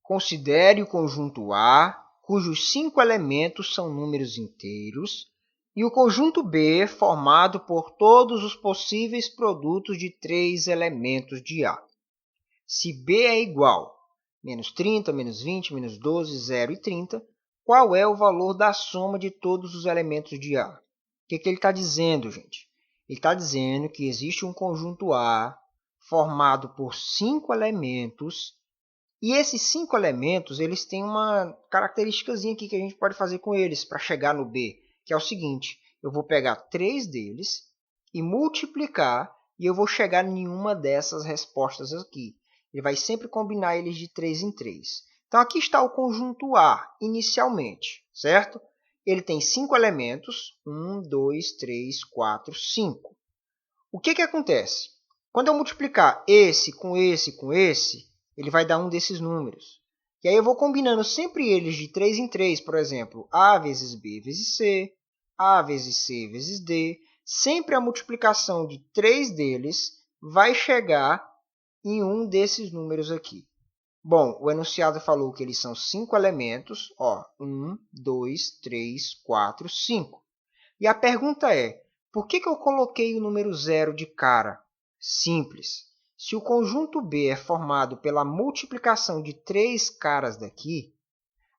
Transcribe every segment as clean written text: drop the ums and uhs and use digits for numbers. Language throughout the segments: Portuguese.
Considere o conjunto A, cujos 5 elementos são números inteiros, e o conjunto B, formado por todos os possíveis produtos de 3 elementos de A. Se B é igual a menos 30, menos 20, menos 12, 0 e 30, qual é o valor da soma de todos os elementos de A? O que ele está dizendo, gente? Ele está dizendo que existe um conjunto A formado por 5 elementos, e esses 5 elementos eles têm uma característicazinha aqui que a gente pode fazer com eles para chegar no B, que é o seguinte: eu vou pegar 3 deles e multiplicar, e eu vou chegar em uma dessas respostas aqui. Ele vai sempre combinar eles de 3 em 3. Então, aqui está o conjunto A, inicialmente, certo? Ele tem 5 elementos, 1, 2, 3, 4, 5. O que acontece? Quando eu multiplicar esse com esse com esse, ele vai dar um desses números. E aí eu vou combinando sempre eles de 3 em 3, por exemplo, A vezes B vezes C, A vezes C vezes D. Sempre a multiplicação de 3 deles vai chegar em um desses números aqui. Bom, o enunciado falou que eles são 5 elementos. 1, 2, 3, 4, 5. E a pergunta é, por que eu coloquei o número 0 de cara? Simples. Se o conjunto B é formado pela multiplicação de 3 caras daqui,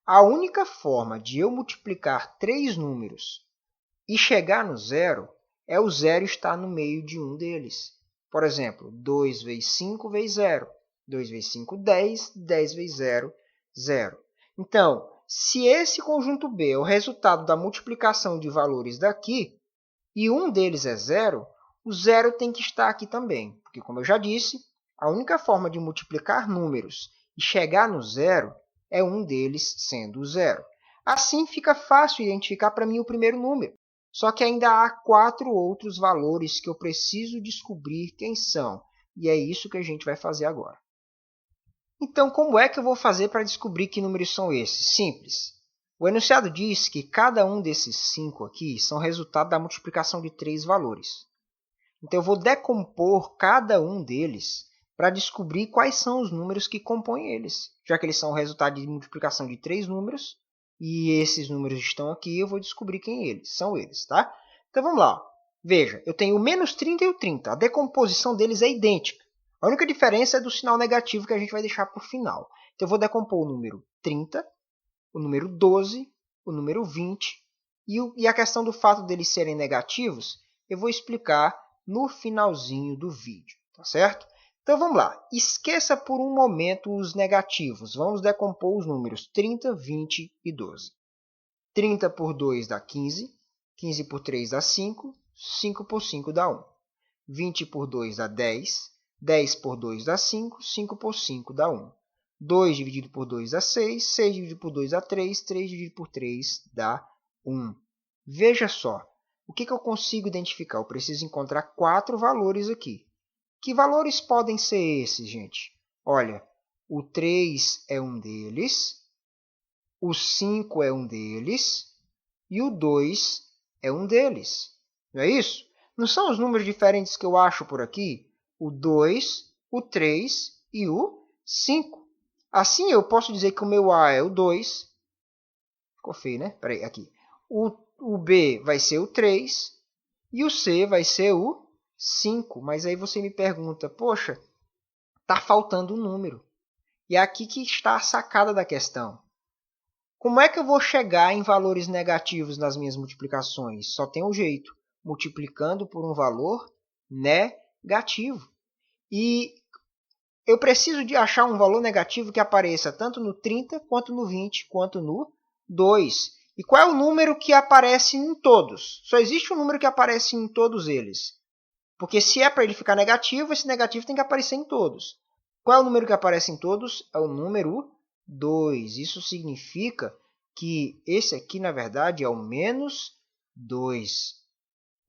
a única forma de eu multiplicar 3 números e chegar no zero é o zero estar no meio de um deles. Por exemplo, 2 vezes 5 vezes 0. 2 vezes 5, 10. 10 vezes 0, 0. Então, se esse conjunto B é o resultado da multiplicação de valores daqui, e um deles é 0, o 0 tem que estar aqui também. Porque, como eu já disse, a única forma de multiplicar números e chegar no zero é um deles sendo o 0. Assim, fica fácil identificar para mim o primeiro número. Só que ainda há 4 outros valores que eu preciso descobrir quem são. E é isso que a gente vai fazer agora. Então, como é que eu vou fazer para descobrir que números são esses? Simples. O enunciado diz que cada um desses 5 aqui são resultado da multiplicação de 3 valores. Então, eu vou decompor cada um deles para descobrir quais são os números que compõem eles. Já que eles são o resultado de multiplicação de 3 números, e esses números estão aqui, eu vou descobrir quem são eles, tá? Então, vamos lá. Veja, eu tenho o menos 30 e o 30. A decomposição deles é idêntica. A única diferença é do sinal negativo que a gente vai deixar para o final. Então, eu vou decompor o número 30, o número 12, o número 20, e a questão do fato deles serem negativos, eu vou explicar no finalzinho do vídeo, tá certo? Então, vamos lá. Esqueça por um momento os negativos. Vamos decompor os números 30, 20 e 12. 30 por 2 dá 15. 15 por 3 dá 5. 5 por 5 dá 1. 20 por 2 dá 10. 10 por 2 dá 5. 5 por 5 dá 1. 2 dividido por 2 dá 6. 6 dividido por 2 dá 3. 3 dividido por 3 dá 1. Veja só. O que eu consigo identificar? Eu preciso encontrar 4 valores aqui. Que valores podem ser esses, gente? Olha, o 3 é um deles, o 5 é um deles e o 2 é um deles. Não é isso? Não são os números diferentes que eu acho por aqui? O 2, o 3 e o 5. Assim, eu posso dizer que o meu A é o 2. Ficou feio, né? Peraí, aqui. O B vai ser o 3 e o C vai ser o 5. Mas aí você me pergunta, poxa, está faltando um número. E é aqui que está a sacada da questão. Como é que eu vou chegar em valores negativos nas minhas multiplicações? Só tem um jeito, multiplicando por um valor negativo. E eu preciso de achar um valor negativo que apareça tanto no 30, quanto no 20, quanto no 2. E qual é o número que aparece em todos? Só existe um número que aparece em todos eles. Porque se é para ele ficar negativo, esse negativo tem que aparecer em todos. Qual é o número que aparece em todos? É o número 2. Isso significa que esse aqui, na verdade, é o menos 2.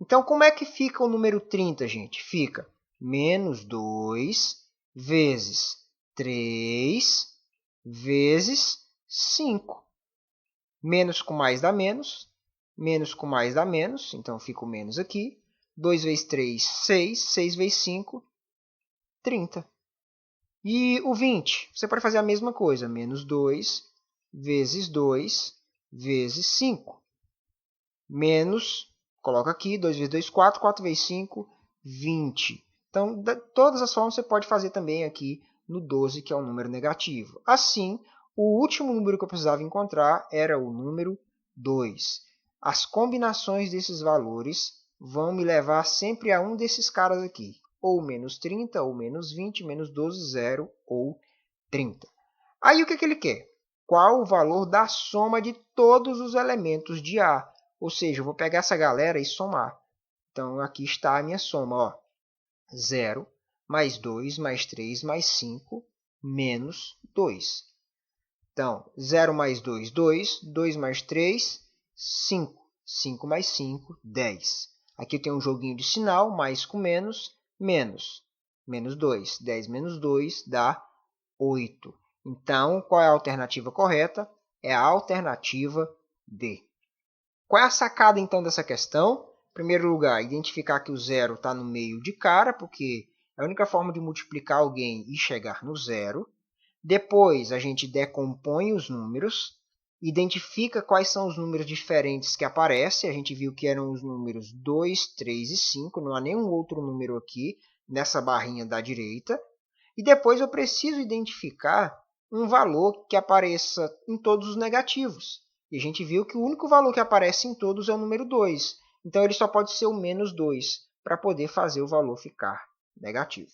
Então, como é que fica o número 30, gente? Fica menos 2 vezes 3 vezes 5. Menos com mais dá menos. Menos com mais dá menos. Então, fica o menos aqui. 2 vezes 3, 6. 6 vezes 5, 30. E o 20, você pode fazer a mesma coisa, menos 2 vezes 2 vezes 5. Menos, coloca aqui, 2 vezes 2, 4, 4 vezes 5, 20. Então, de todas as formas, você pode fazer também aqui no 12, que é um número negativo. Assim, o último número que eu precisava encontrar era o número 2. As combinações desses valores vão me levar sempre a um desses caras aqui. Ou menos 30, ou menos 20, menos 12, 0 ou 30. Aí o que ele quer? Qual o valor da soma de todos os elementos de A? Ou seja, eu vou pegar essa galera e somar. Então, aqui está a minha soma. Ó. 0 mais 2 mais 3 mais 5 menos 2. Então, 0 mais 2, 2. 2 mais 3, 5. 5 mais 5, 10. Aqui eu tenho um joguinho de sinal, mais com menos, menos. Menos 2. 10 menos 2 dá 8. Então, qual é a alternativa correta? É a alternativa D. Qual é a sacada, então, dessa questão? Em primeiro lugar, identificar que o zero está no meio de cara, porque é a única forma de multiplicar alguém e chegar no zero. Depois, a gente decompõe os números, identifica quais são os números diferentes que aparecem. A gente viu que eram os números 2, 3 e 5, não há nenhum outro número aqui nessa barrinha da direita. E depois eu preciso identificar um valor que apareça em todos os negativos. E a gente viu que o único valor que aparece em todos é o número 2. Então, ele só pode ser o menos 2 para poder fazer o valor ficar negativo.